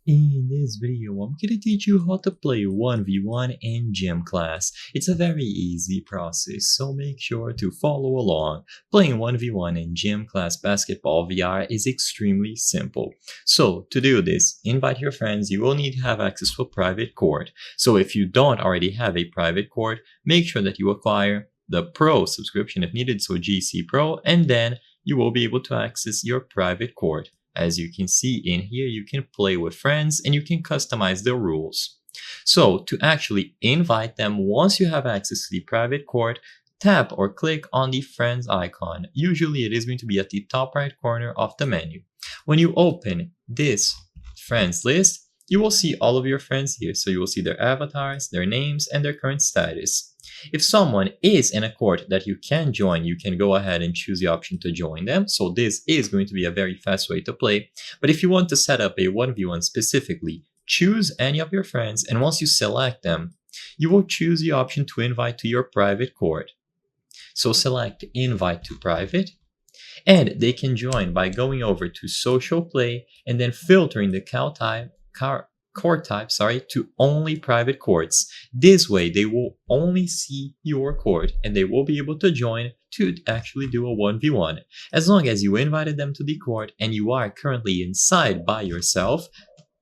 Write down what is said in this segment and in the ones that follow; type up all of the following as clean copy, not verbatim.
In this video, I'm gonna teach you how to play 1v1 in gym class. It's a very easy process, so make sure to follow along. Playing 1v1 in gym class basketball VR is extremely simple. So to do this, invite your friends. You will need to have access to a private court. So if you don't already have a private court, make sure that you acquire the Pro subscription if needed, so GC Pro, and then you will be able to access your private court. As you can see in here, you can play with friends and you can customize the rules. So to actually invite them, once you have access to the private court, tap or click on the friends icon. Usually it is going to be at the top right corner of the menu. When you open this friends list, you will see all of your friends here. So you will see their avatars, their names, and their current status. If someone is in a court that you can join, you can go ahead and choose the option to join them. So this is going to be a very fast way to play. But if you want to set up a 1v1 specifically, choose any of your friends, and once you select them, you will choose the option to invite to your private court. So select invite to private, and they can join by going over to social play and then filtering the court type to only private courts. This way they will only see your court and they will be able to join to actually do a 1v1. As long as you invited them to the court and you are currently inside by yourself,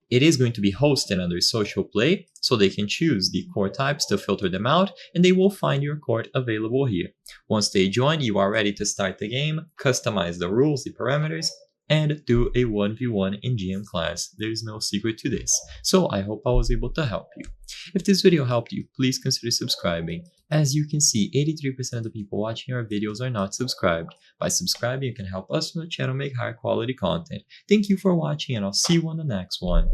it is going to be hosted under social play, so they can choose the court types to filter them out, and they will find your court available here. Once they join, you are ready to start the game, customize the rules, the parameters, and do a 1v1 in GM class. There is no secret to this. So I hope I was able to help you. If this video helped you, please consider subscribing. As you can see, 83% of the people watching our videos are not subscribed. By subscribing, you can help us on the channel make higher quality content. Thank you for watching, and I'll see you on the next one.